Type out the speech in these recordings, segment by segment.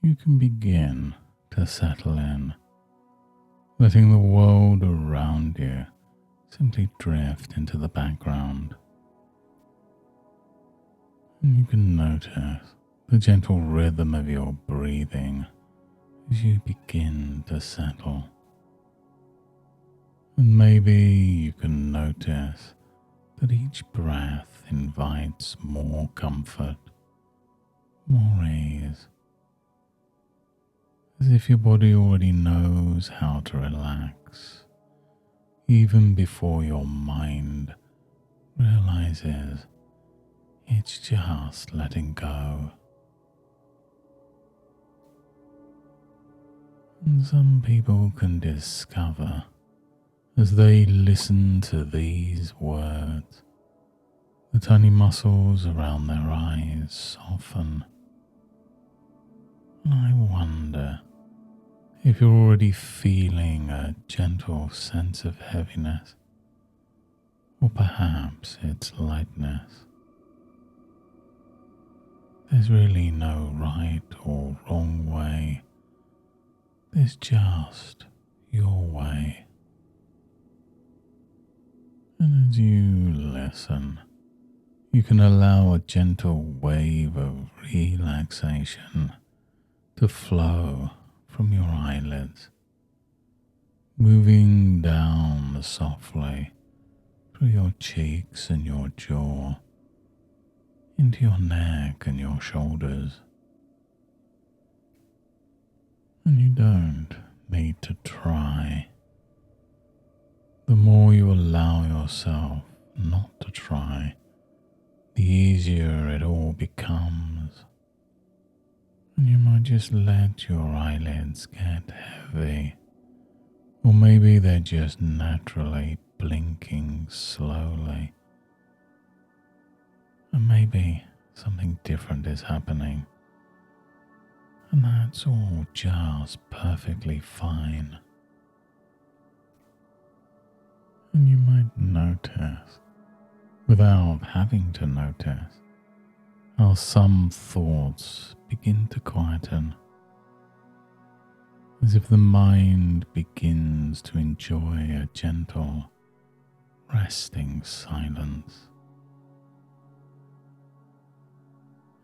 you can begin to settle in, letting the world around you simply drift into the background. And you can notice the gentle rhythm of your breathing as you begin to settle. And maybe you can notice that each breath invites more comfort, more ease, as if your body already knows how to relax, even before your mind realizes it's just letting go. And some people can discover as they listen to these words, the tiny muscles around their eyes soften. And I wonder if you're already feeling a gentle sense of heaviness, or perhaps it's lightness. There's really no right or wrong way. There's just your way. And as you listen, you can allow a gentle wave of relaxation to flow from your eyelids, moving down softly through your cheeks and your jaw, into your neck and your shoulders. And you don't need to try. The more you allow yourself not to try, the easier it all becomes. And you might just let your eyelids get heavy, or maybe they're just naturally blinking slowly. And maybe something different is happening, and that's all just perfectly fine. And you might notice, without having to notice, how some thoughts begin to quieten, as if the mind begins to enjoy a gentle, resting silence.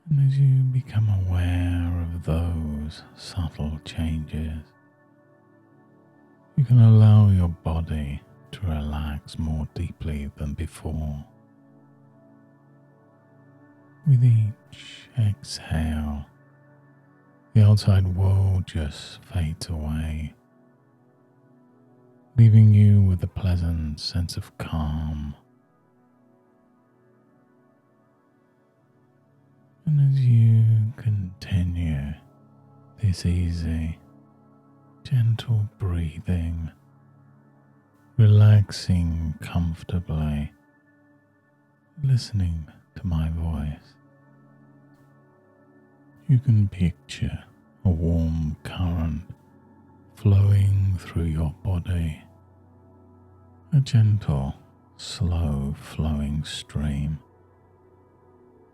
And as you become aware of those subtle changes, you can allow your body to relax more deeply than before. With each exhale, the outside world just fades away, leaving you with a pleasant sense of calm. And as you continue this easy, gentle breathing, relaxing comfortably, listening to my voice, you can picture a warm current flowing through your body, a gentle, slow flowing stream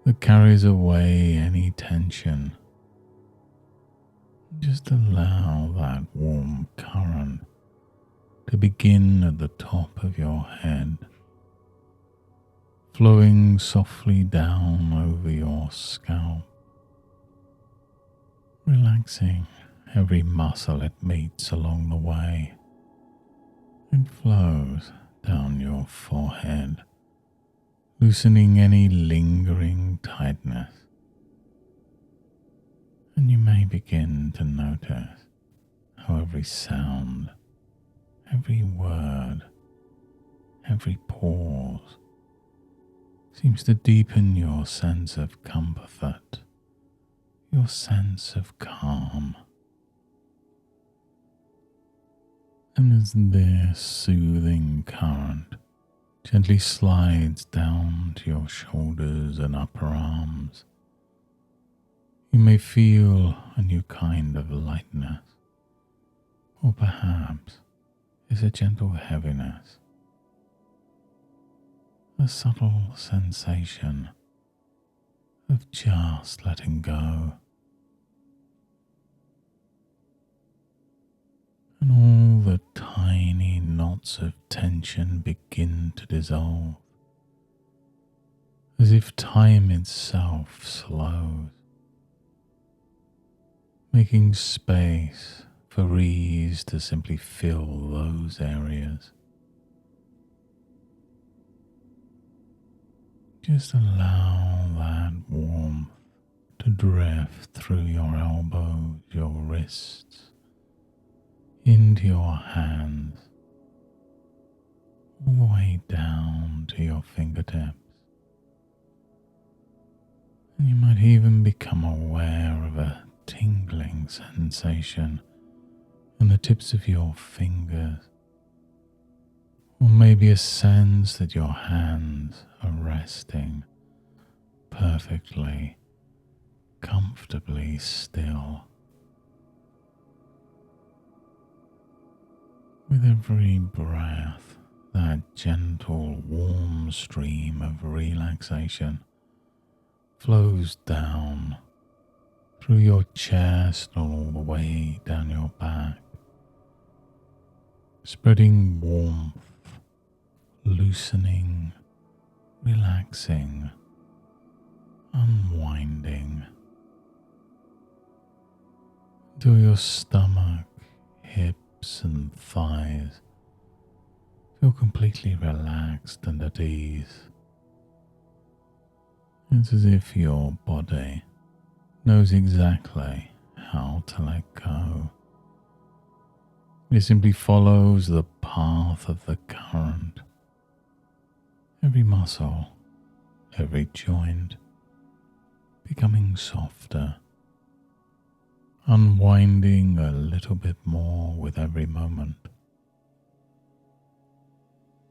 that carries away any tension. Just allow that warm current to begin at the top of your head, flowing softly down over your scalp, relaxing every muscle it meets along the way. It flows down your forehead, loosening any lingering tightness. And you may begin to notice how every sound, every word, every pause seems to deepen your sense of comfort, your sense of calm. And as this soothing current gently slides down to your shoulders and upper arms, you may feel a new kind of lightness, or perhaps it's a gentle heaviness, a subtle sensation of just letting go. and all the tiny knots of tension begin to dissolve, as if time itself slows, making space for ease to simply fill those areas. Just allow that warmth to drift through your elbows, your wrists, into your hands, all the way down to your fingertips. And you might even become aware of a tingling sensation in the tips of your fingers, or maybe a sense that your hands are resting perfectly, comfortably still. With every breath, that gentle, warm stream of relaxation flows down through your chest and all the way down your back, spreading warmth, loosening, relaxing, unwinding, until your stomach, hips and thighs feel completely relaxed and at ease. It's as if your body knows exactly how to let go. It simply follows the path of the current. Every muscle, every joint becoming softer, unwinding a little bit more with every moment.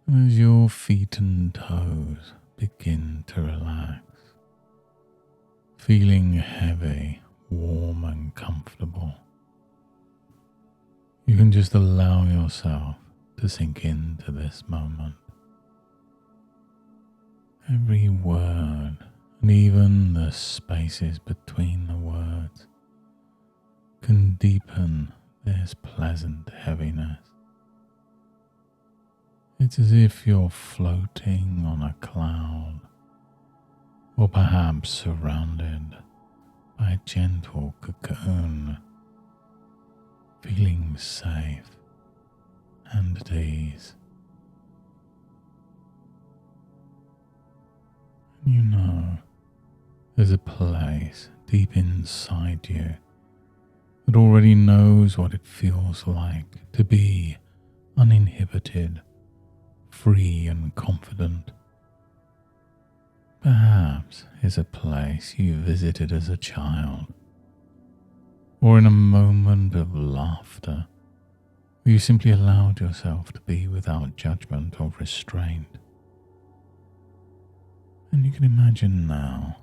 And as your feet and toes begin to relax, feeling heavy, warm and comfortable, you can just allow yourself to sink into this moment. Every word, and even the spaces between the words, can deepen this pleasant heaviness. It's as if you're floating on a cloud, or perhaps surrounded by a gentle cocoon, feeling safe and at ease. And you know there's a place deep inside you that already knows what it feels like to be uninhibited, free and confident. Perhaps it's a place you visited as a child, or in a moment of laughter, where you simply allowed yourself to be without judgment or restraint. And you can imagine now,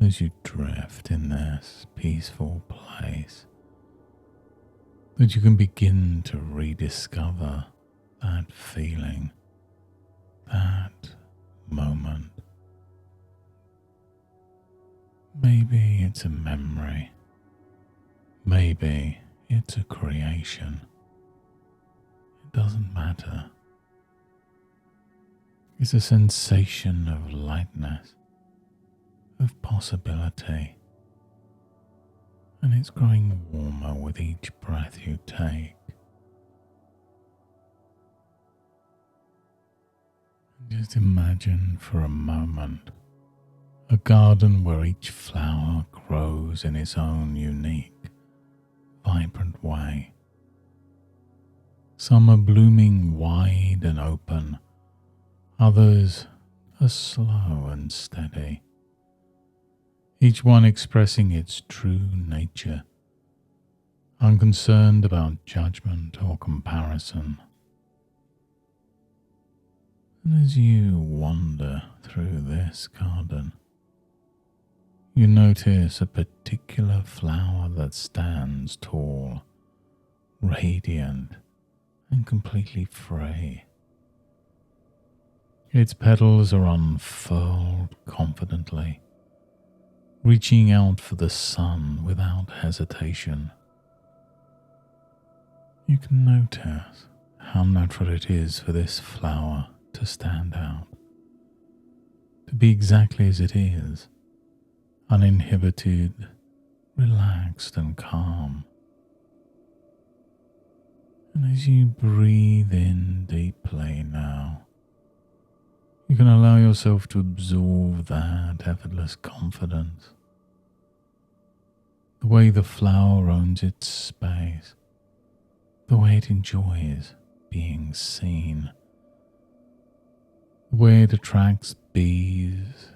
as you drift in this peaceful place, that you can begin to rediscover that feeling, that moment. Maybe it's a memory. Maybe it's a creation. It doesn't matter. It's a sensation of lightness, of possibility, and it's growing warmer with each breath you take. Just imagine for a moment a garden where each flower grows in its own unique, vibrant way. Some are blooming wide and open, others are slow and steady, each one expressing its true nature, unconcerned about judgment or comparison. And as you wander through this garden, you notice a particular flower that stands tall, radiant, and completely free. Its petals are unfurled confidently, reaching out for the sun without hesitation. You can notice how natural it is for this flower to stand out, to be exactly as it is, uninhibited, relaxed and calm. And as you breathe in deeply now, you can allow yourself to absorb that effortless confidence. The way the flower owns its space, the way it enjoys being seen, the way it attracts bees,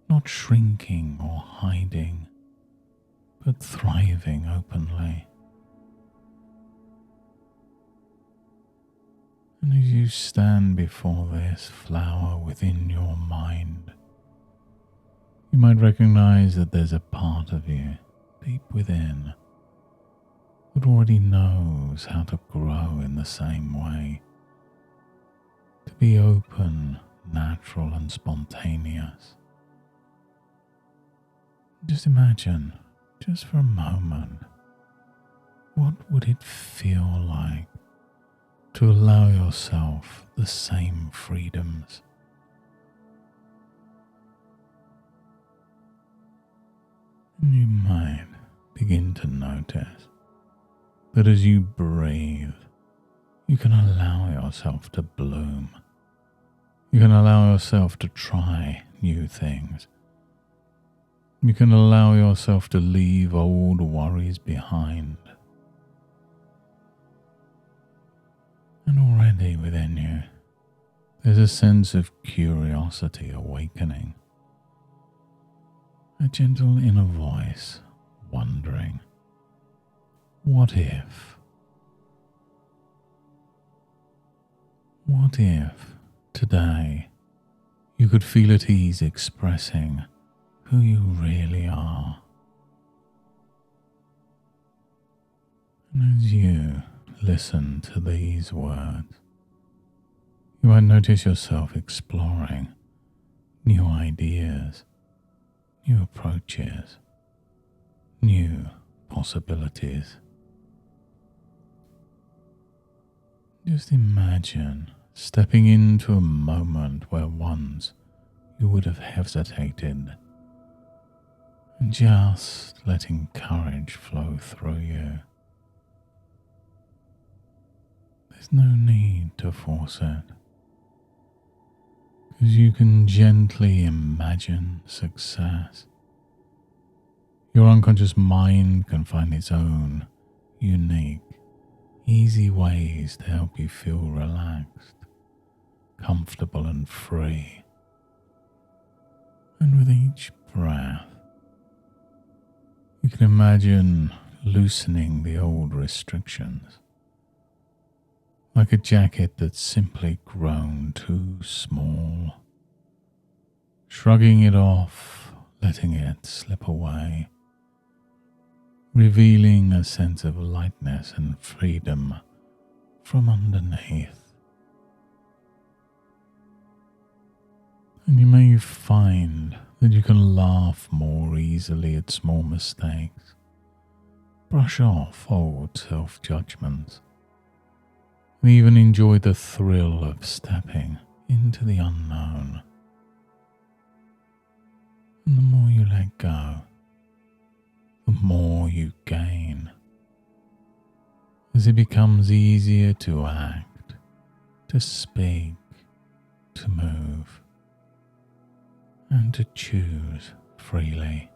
not shrinking or hiding, but thriving openly. And as you stand before this flower within your mind, you might recognize that there's a part of you deep within that already knows how to grow in the same way, to be open, natural and spontaneous. Just imagine, just for a moment, what would it feel like to allow yourself the same freedoms? And you might begin to notice that as you breathe, you can allow yourself to bloom. You can allow yourself to try new things. You can allow yourself to leave old worries behind. And already within you, there's a sense of curiosity awakening. A gentle inner voice wondering, what if? What if today you could feel at ease expressing who you really are? And as you listen to these words, you might notice yourself exploring new ideas, new approaches, new possibilities. Just imagine stepping into a moment where once you would have hesitated, and just letting courage flow through you. There's no need to force it, because you can gently imagine success. Your unconscious mind can find its own unique, easy ways to help you feel relaxed, comfortable and free. And with each breath, you can imagine loosening the old restrictions, like a jacket that's simply grown too small, shrugging it off, letting it slip away, revealing a sense of lightness and freedom from underneath. And you may find that you can laugh more easily at small mistakes, brush off old self-judgments, and even enjoy the thrill of stepping into the unknown. And the more you let go, the more you gain, as it becomes easier to act, to speak, to move, and to choose freely.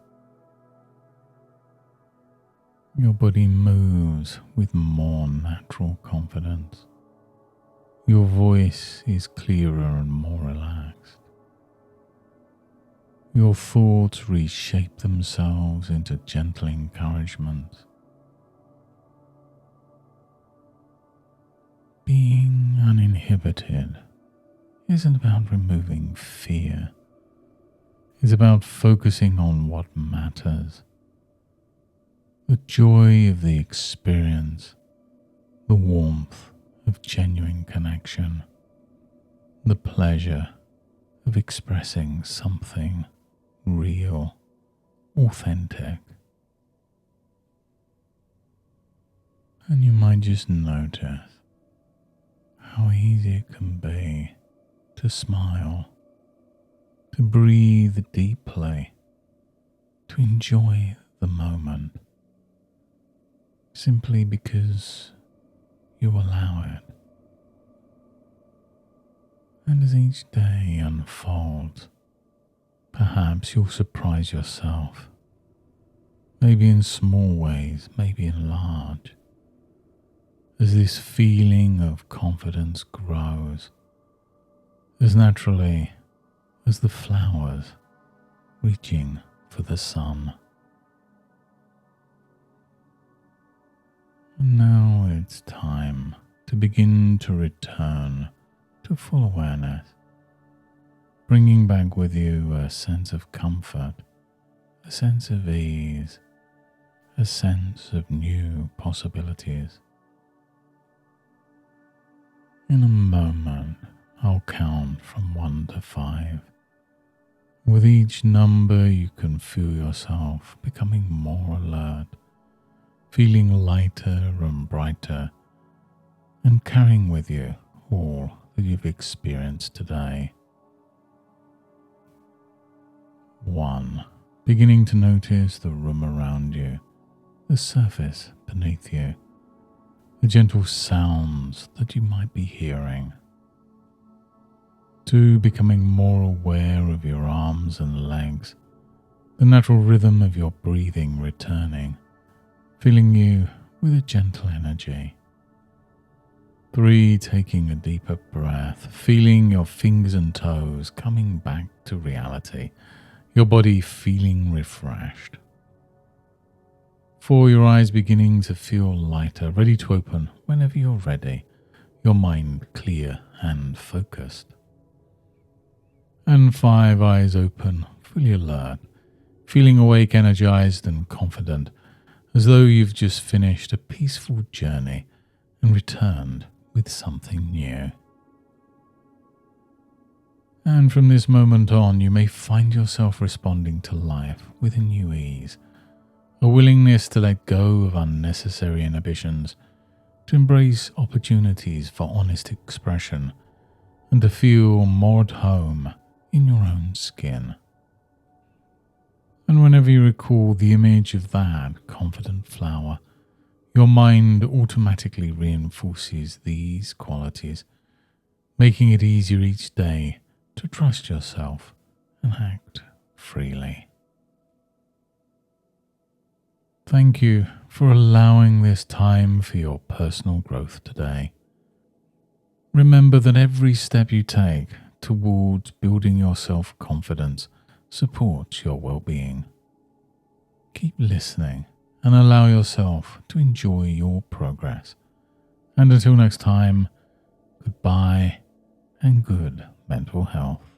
Your body moves with more natural confidence. Your voice is clearer and more relaxed. Your thoughts reshape themselves into gentle encouragement. Being uninhibited isn't about removing fear. It's about focusing on what matters. The joy of the experience, the warmth of genuine connection, the pleasure of expressing something real, authentic. And you might just notice how easy it can be to smile, to breathe deeply, to enjoy the moment, simply because you allow it. And as each day unfolds, perhaps you'll surprise yourself, maybe in small ways, maybe in large, as this feeling of confidence grows, as naturally as the flowers reaching for the sun. And now it's time to begin to return to full awareness, bringing back with you a sense of comfort, a sense of ease, a sense of new possibilities. In a moment, I'll count from 1 to 5. With each number, you can feel yourself becoming more alert, feeling lighter and brighter, and carrying with you all that you've experienced today. 1. Beginning to notice the room around you, the surface beneath you, the gentle sounds that you might be hearing. 2. Becoming more aware of your arms and legs, the natural rhythm of your breathing returning, filling you with a gentle energy. 3. Taking a deeper breath, feeling your fingers and toes coming back to reality, your body feeling refreshed. 4. Your eyes beginning to feel lighter, ready to open whenever you're ready, your mind clear and focused. And 5. Eyes open, fully alert, feeling awake, energized and confident, as though you've just finished a peaceful journey and returned with something new. And from this moment on, you may find yourself responding to life with a new ease, a willingness to let go of unnecessary inhibitions, to embrace opportunities for honest expression, and to feel more at home in your own skin. And whenever you recall the image of that confident flower, your mind automatically reinforces these qualities, making it easier each day to trust yourself and act freely. Thank you for allowing this time for your personal growth today. Remember that every step you take towards building your self-confidence supports your well-being. Keep listening and allow yourself to enjoy your progress. And until next time, goodbye and good mental health.